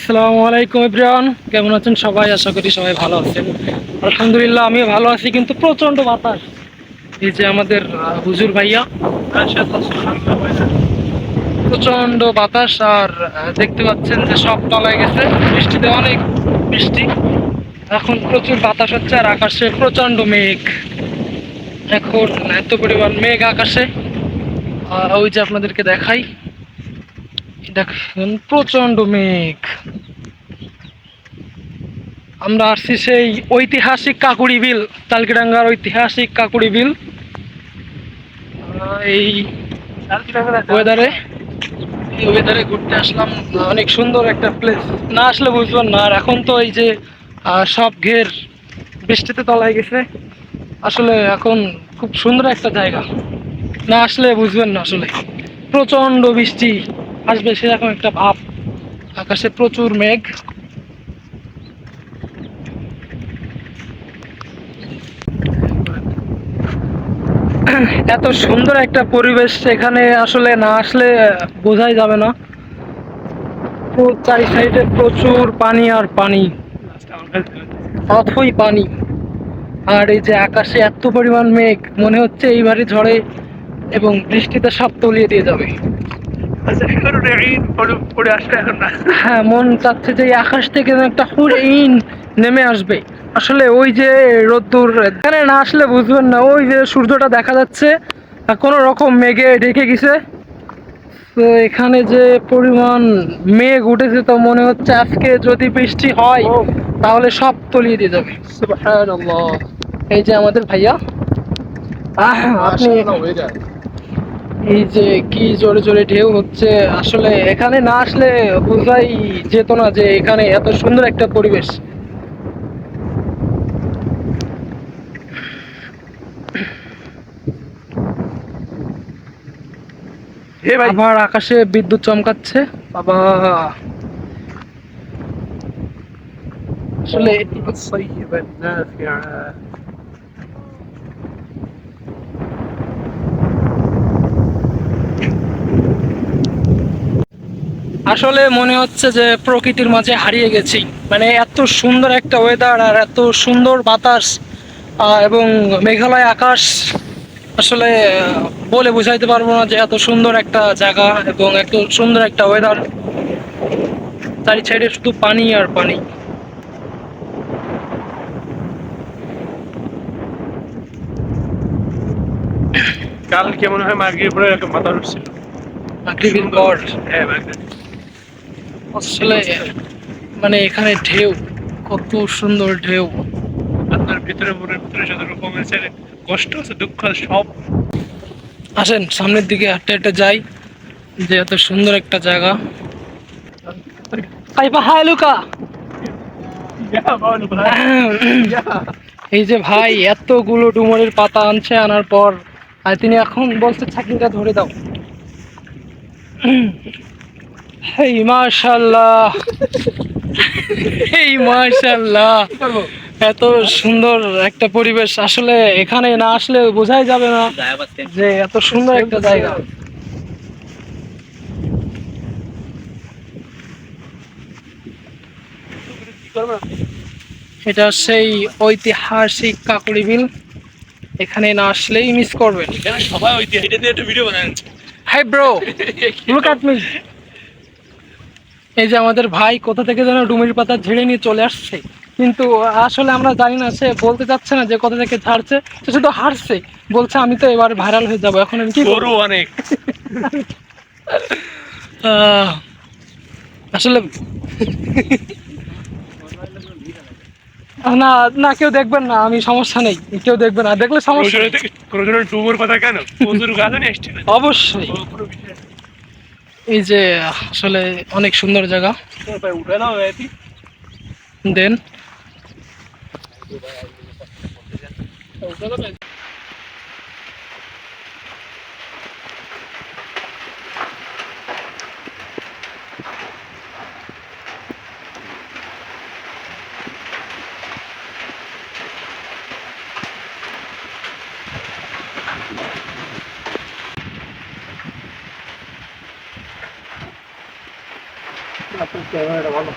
আসসালামু আলাইকুম এভরিওয়ান, কেমন আছেন সবাই? আশা করি সবাই ভালো আছেন। আলহামদুলিল্লাহ আমিও ভালো আছি, কিন্তু প্রচন্ড বাতাস। এই যে আমাদের হুজুর ভাইয়া, প্রচন্ড বাতাস। আর দেখতে পাচ্ছেন যে সব তলায় গেছে, বৃষ্টিতে অনেক বৃষ্টি। এখন প্রচুর বাতাস হচ্ছে আর আকাশে প্রচন্ড মেঘ। এখন এত পরিমাণ মেঘ আকাশে, ওই যে আপনাদেরকে দেখাই, দেখুন প্রচন্ড মেঘ। আমরা আসছি সেই ঐতিহাসিক কাকুরি বিল, তালকিডাঙ্গার ঐতিহাসিক কাকুরি বিল। এই ওয়েদারে এই ওয়েদারে ঘুরতে আসলাম। অনেক সুন্দর একটা প্লেস, না আসলে বুঝবেন না। আর এখন তো এই যে সব ঘের বৃষ্টিতে তলায় গেছে। আসলে এখন খুব সুন্দর একটা জায়গা, না আসলে বুঝবেন না। আসলে প্রচন্ড বৃষ্টি আসবে সেরকম একটা ভাব, আকাশে প্রচুর মেঘ। এত সুন্দর একটা পরিবেশ, এখানে আসলে না আসলে বোঝাই যাবে না। চারি সাইডে প্রচুর পানি আর পানি, অথই পানি। আর এই যে আকাশে এত পরিমাণ মেঘ, মনে হচ্ছে এইবারে ঝড়ে এবং বৃষ্টিতে সব তলিয়ে দিয়ে যাবে। হ্যাঁ, মন চাচ্ছে যে এই আকাশ থেকে যেন একটা হুড় নেমে আসবে। আসলে ওই যে রোদ্দুর, এখানে না আসলে বুঝবেন না। ওই যে সূর্যটা দেখা যাচ্ছে, কোনো রকম মেঘে ঢেকে গেছে। তো এখানে যে পরিমাণ মেঘ উঠেছে, তো মনে হচ্ছে আজকে যদি বৃষ্টি হয় তাহলে সব তলিয়ে দিয়ে যাবে। সুবহানাল্লাহ। এই যে আমাদের ভাইয়া, আপনি এই যে কি জোরে জোরে ঢেউ হচ্ছে, আসলে এখানে না আসলে বোঝাই যেত না যে এখানে এত সুন্দর একটা পরিবেশ। আবার আকাশে বিদ্যুৎ চমকাচ্ছে বাবা। আসলে আসলে মনে হচ্ছে যে প্রকৃতির মাঝে হারিয়ে গেছি। মানে এত সুন্দর একটা ওয়েদার আর এত সুন্দর বাতাস, এবং মেঘালয় আকাশ। আসলে বলে বুঝাইতে পারবো না যে এত সুন্দর একটা জায়গা এবং এত সুন্দর একটা ওয়েদার। চারি সাইডে শুধু পানি আর পানি। কালকে মনে হয় মাগরিবের পরে এরকম বাতাস উঠছিল। মাগরিবের পর হ্যাঁ, মাগরিব। আসলে মানে এখানে ঢেউ, কত সুন্দর ঢেউ। আপনার ভিতরে মনের ভিতরে যত রকমের কষ্ট আছে, দুঃখ আছে, সব। আসেন সামনের দিকে হাঁটতে হাঁটতে যাই, যে এত সুন্দর একটা জায়গা। কাইপা হাই লুকা। এই যে ভাই এতগুলো ডুমুরের পাতা আনছে, আনার পর আর তিনি এখন বলছে ছাকিটা ধরে দাও। এই মাশাআল্লাহ, এই মাশাআল্লাহ, এত সুন্দর একটা পরিবেশ। আসলে এখানে না আসলে বোঝাই যাবে না যে এত সুন্দর একটা জায়গা। এটা সেই ঐতিহাসিক কাকুরি বিল, এখানে না আসলেই মিস করবেন। সবাই ওই দিয়ে এটা দিয়ে একটা ভিডিও বানায় আনছে। Hi bro, look at me. এই যে আমাদের ভাই কোথা থেকে যেন ডুমুরির পাতা ঝেড়ে নিয়ে চলে আসছে, কিন্তু আসলে আমরা জানি না। সে বলতে চাচ্ছে না যে কোথা থেকে ঝাড়ছে, সে শুধু হারছে। বলছে আমি তো এবার ভাইরাল হয়ে যাবো, এখন আমি কি করব? গরু অনেক। আহ, আসলে না, না কেউ দেখবেন না, আমি সমস্যা নেই, কেউ দেখবে না, দেখলে সমস্যা নেই। প্রয়োজনে ডুমুর কথা কেন, প্রচুর গাছ নিয়ে আসছে। অবশ্যই। এই যে আসলে অনেক সুন্দর জায়গা। উঠে দাও দেন ক্যামেরাটা ভালো।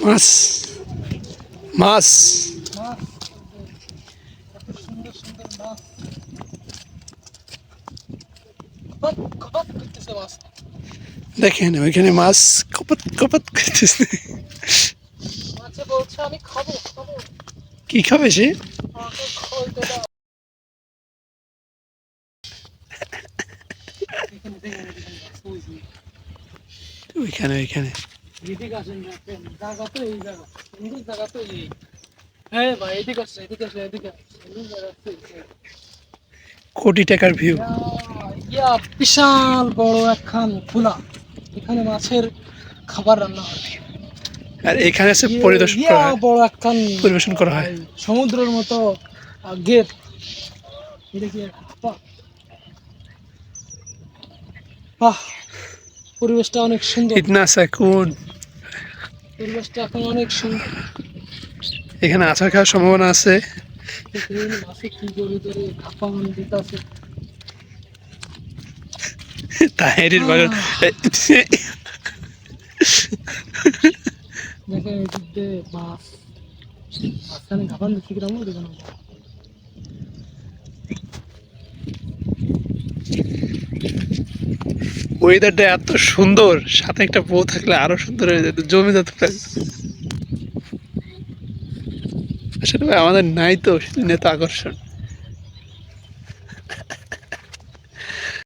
মাছ মাছ মাছ, কত সুন্দর সুন্দর মাছ, খপাত খপাত করতেছে মাছ। দেখেন ওইখানে মাছ কপাত কপাত করতেছে। মাছে বলছে আমি খাবো খাবো, কি খাবে সে? আমাকে খোলতে দাও। এখানে দেখেন, এখানে মাছ, ওই যে। ওইখানে ওইখানে এদিকে আসেন, দেখেন জায়গা তো এই জায়গা, সুন্দর জায়গা তো এই। হ্যাঁ ভাই এদিকে আসে, এদিকে আসে, এদিকে আসে, সুন্দর জায়গা তো এই। কোটি টাকার ভিউ। ইয়া বিশাল বড় একখান খোলা, এখানে মাছের খাবার রান্না হয়। আর এখানে এসে ইয়ে, পরিদর্শন ইয়া করা হয়, বড় একখান পরিবেশন করা হয়। সমুদ্রের মতো গেট। এটা কি বাহ, পরিবেশটা অনেক সুন্দর, ইতনা সাকুন। পরিবেশটা এখন অনেক সুন্দর। এখানে আচার খাওয়ার সম্ভাবনা আছে। দেখেন মাছে কি করে ধরে খাপান দিতেছে। তাহেরির বাগান। দেখেন এদিক দিয়ে মাছ, মাঝখানে খাপান দিচ্ছে কিরকম দেখুন। ওয়েদারটা এত সুন্দর, সাথে একটা বউ থাকলে আরো সুন্দর হয়ে যেত, জমে যেত প্রায়। আসলে ভাই আমাদের নাই তো সেদিন এত আকর্ষণ।